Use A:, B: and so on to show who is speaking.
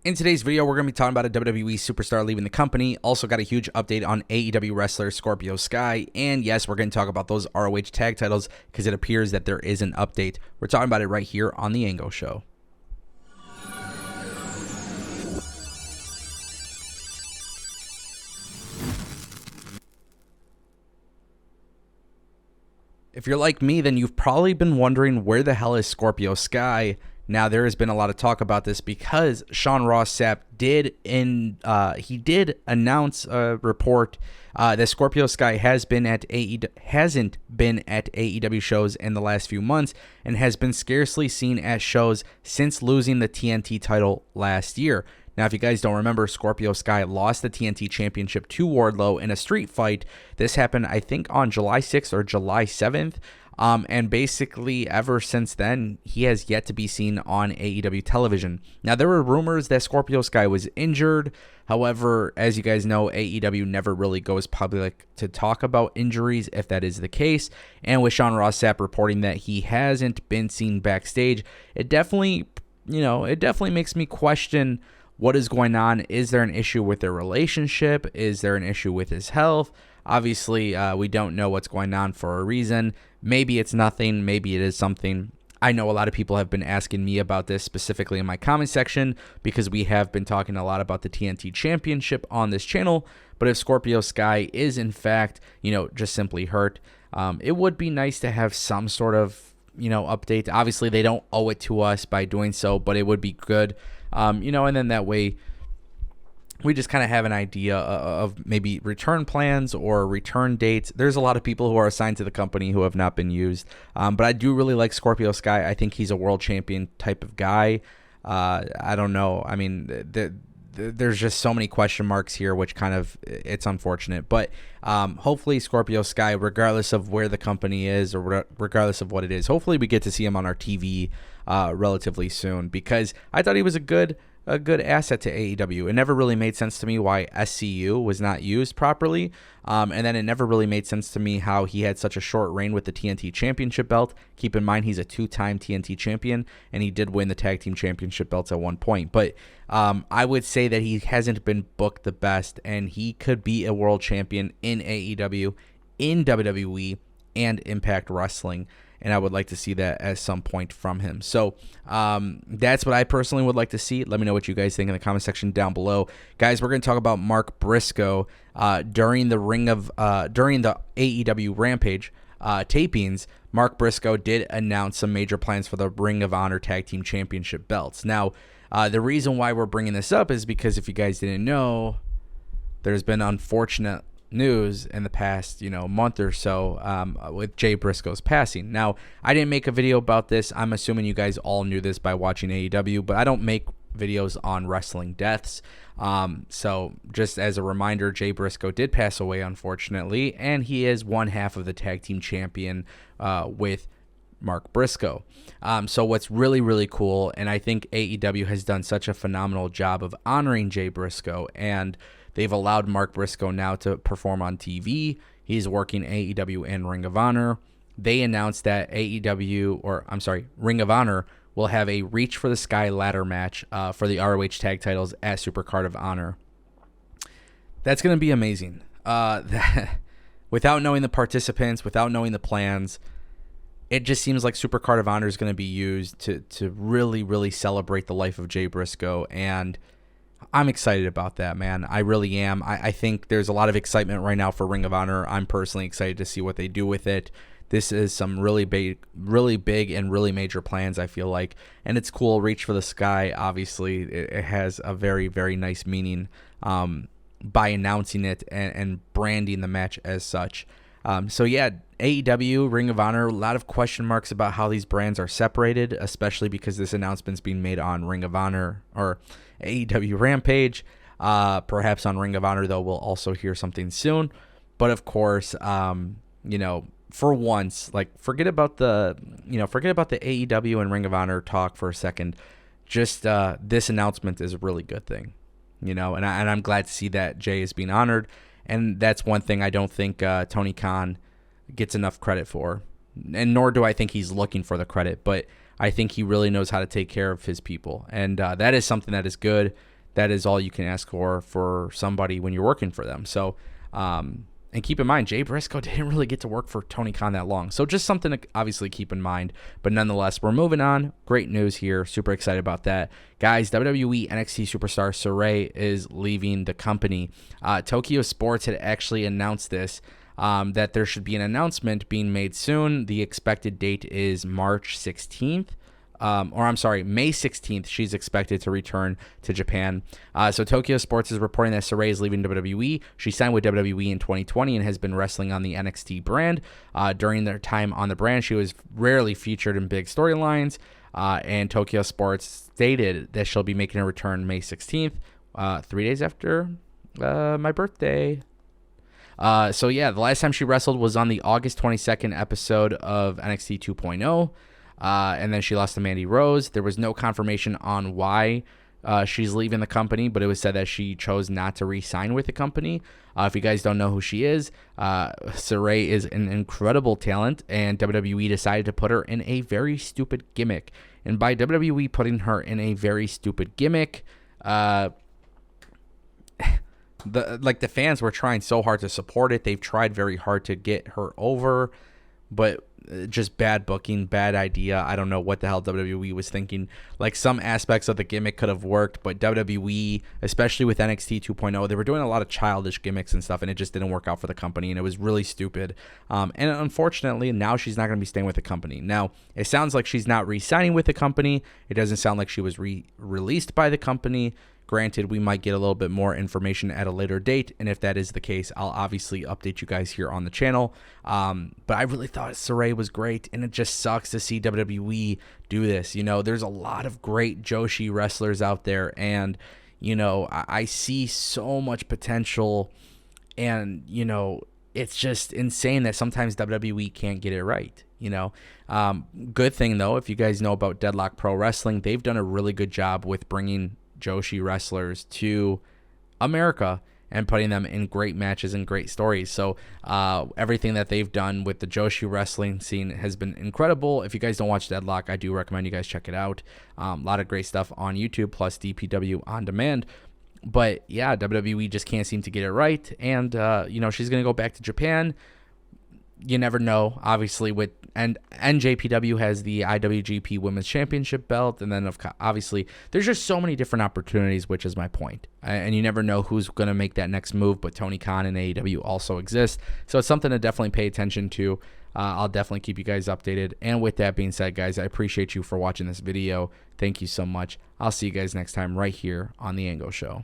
A: In today's video, we're going to be talking about a WWE superstar leaving the company. Also got a huge update on AEW wrestler Scorpio Sky. And yes, we're going to talk about those ROH tag titles because it appears that there is an update. We're talking about it right here on The Ango Show. If you're like me, then you've probably been wondering where the hell is Scorpio Sky. Now, there has been a lot of talk about this because Sean Ross Sapp did announce a report that Scorpio Sky hasn't been at AEW shows in the last few months and has been scarcely seen at shows since losing the TNT title last year. Now, if you guys don't remember, Scorpio Sky lost the TNT Championship to Wardlow in a street fight. This happened, I think, on July 6th or July 7th. And basically, ever since then, he has yet to be seen on AEW television. Now, there were rumors that Scorpio Sky was injured. However, as you guys know, AEW never really goes public to talk about injuries, if that is the case. And with Sean Ross Sapp reporting that he hasn't been seen backstage, it definitely makes me question what is going on. Is there an issue with their relationship? Is there an issue with his health? Obviously, we don't know what's going on for a reason. Maybe it's nothing. Maybe it is something. I know a lot of people have been asking me about this specifically in my comment section because we have been talking a lot about the TNT Championship on this channel. But if Scorpio Sky is in fact, just simply hurt, it would be nice to have some sort of, update. Obviously, they don't owe it to us by doing so, but it would be good, and then that way we just kind of have an idea of maybe return plans or return dates. There's a lot of people who are assigned to the company who have not been used. But I do really like Scorpio Sky. I think he's a world champion type of guy. I don't know. I mean, there's just so many question marks here, which it's unfortunate. But hopefully Scorpio Sky, regardless of where the company is or regardless of what it is, hopefully we get to see him on our TV relatively soon, because I thought he was a good asset to AEW. It never really made sense to me why SCU was not used properly. And then it never really made sense to me how he had such a short reign with the TNT Championship belt. Keep in mind, he's a two-time TNT champion, and he did win the Tag Team Championship belts at one point. But I would say that he hasn't been booked the best, and he could be a world champion in AEW, in WWE, and Impact Wrestling. And I would like to see that at some point from him. So that's what I personally would like to see. Let me know what you guys think in the comment section down below. Guys, we're going to talk about Mark Briscoe during the AEW Rampage tapings. Mark Briscoe did announce some major plans for the Ring of Honor Tag Team Championship belts. Now, the reason why we're bringing this up is because if you guys didn't know, there's been unfortunate news in the past month or so with Jay Briscoe's passing. Now, I didn't make a video about this. I'm assuming you guys all knew this by watching AEW, but I don't make videos on wrestling deaths. So just as a reminder, Jay Briscoe did pass away, unfortunately, and he is one half of the tag team champion with Mark Briscoe. So what's really, really cool, and I think AEW has done such a phenomenal job of honoring Jay Briscoe, and they've allowed Mark Briscoe now to perform on TV. He's working AEW and Ring of Honor. They announced that Ring of Honor will have a Reach for the Sky ladder match for the ROH tag titles at Supercard of Honor. That's going to be amazing. Without knowing the participants, without knowing the plans, it just seems like Supercard of Honor is going to be used to really, really celebrate the life of Jay Briscoe, and I'm excited about that, man. I really am. I think there's a lot of excitement right now for Ring of Honor. I'm personally excited to see what they do with it. This is some really big and really major plans, I feel like. And it's cool. Reach for the Sky, obviously, it has a very, very nice meaning by announcing it and branding the match as such. So yeah, AEW, Ring of Honor, a lot of question marks about how these brands are separated, especially because this announcement's being made on Ring of Honor or AEW Rampage. Perhaps on Ring of Honor, though, we'll also hear something soon. But of course, for once, forget about the AEW and Ring of Honor talk for a second. Just this announcement is a really good thing, and I'm glad to see that Jay is being honored. And that's one thing I don't think Tony Khan gets enough credit for, and nor do I think he's looking for the credit. But I think he really knows how to take care of his people, and that is something that is good. that is all you can ask for somebody when you're working for them. So, and keep in mind, Jay Briscoe didn't really get to work for Tony Khan that long. So just something to obviously keep in mind. But nonetheless, we're moving on. Great news here. Super excited about that. Guys, WWE NXT superstar Saray is leaving the company. Tokyo Sports had actually announced this, that there should be an announcement being made soon. The expected date is March 16th. May 16th, she's expected to return to Japan. So Tokyo Sports is reporting that Saray is leaving WWE. She signed with WWE in 2020 and has been wrestling on the NXT brand. During their time on the brand, she was rarely featured in big storylines. And Tokyo Sports stated that she'll be making a return May 16th, 3 days after my birthday. So yeah, the last time she wrestled was on the August 22nd episode of NXT 2.0. And then she lost to Mandy Rose. There was no confirmation on why she's leaving the company, but it was said that she chose not to re-sign with the company. If you guys don't know who she is, Saray is an incredible talent, and WWE decided to put her in a very stupid gimmick. And by WWE putting her in a very stupid gimmick, the fans were trying so hard to support it. They've tried very hard to get her over, but just bad booking, bad idea. I don't know what the hell WWE was thinking. Like, some aspects of the gimmick could have worked, but WWE, especially with NXT 2.0, they were doing a lot of childish gimmicks and stuff, and it just didn't work out for the company, and it was really stupid. And unfortunately, now she's not going to be staying with the company. Now, it sounds like she's not re-signing with the company. It doesn't sound like she was released by the company. Granted, we might get a little bit more information at a later date, and if that is the case, I'll obviously update you guys here on the channel. But I really thought Saray was great, and it just sucks to see WWE do this. You know, there's a lot of great Joshi wrestlers out there, and, you know, I see so much potential, and, you know, it's just insane that sometimes WWE can't get it right. You know, good thing, though, if you guys know about Deadlock Pro Wrestling, they've done a really good job with bringing Joshi wrestlers to America and putting them in great matches and great stories. So everything that they've done with the Joshi wrestling scene has been incredible. If you guys don't watch Deadlock, I do recommend you guys check it out. A lot of great stuff on YouTube, plus DPW on demand. But yeah, WWE just can't seem to get it right. And, you know, she's going to go back to Japan. You never know, obviously, with and NJPW has the IWGP Women's Championship belt, and then obviously there's just so many different opportunities, which is my point. And you never know who's going to make that next move, but Tony Khan and AEW also exist, so it's something to definitely pay attention to. I'll definitely keep you guys updated. And with that being said, guys, I appreciate you for watching this video. Thank you so much. I'll see you guys next time right here on The Angle Show.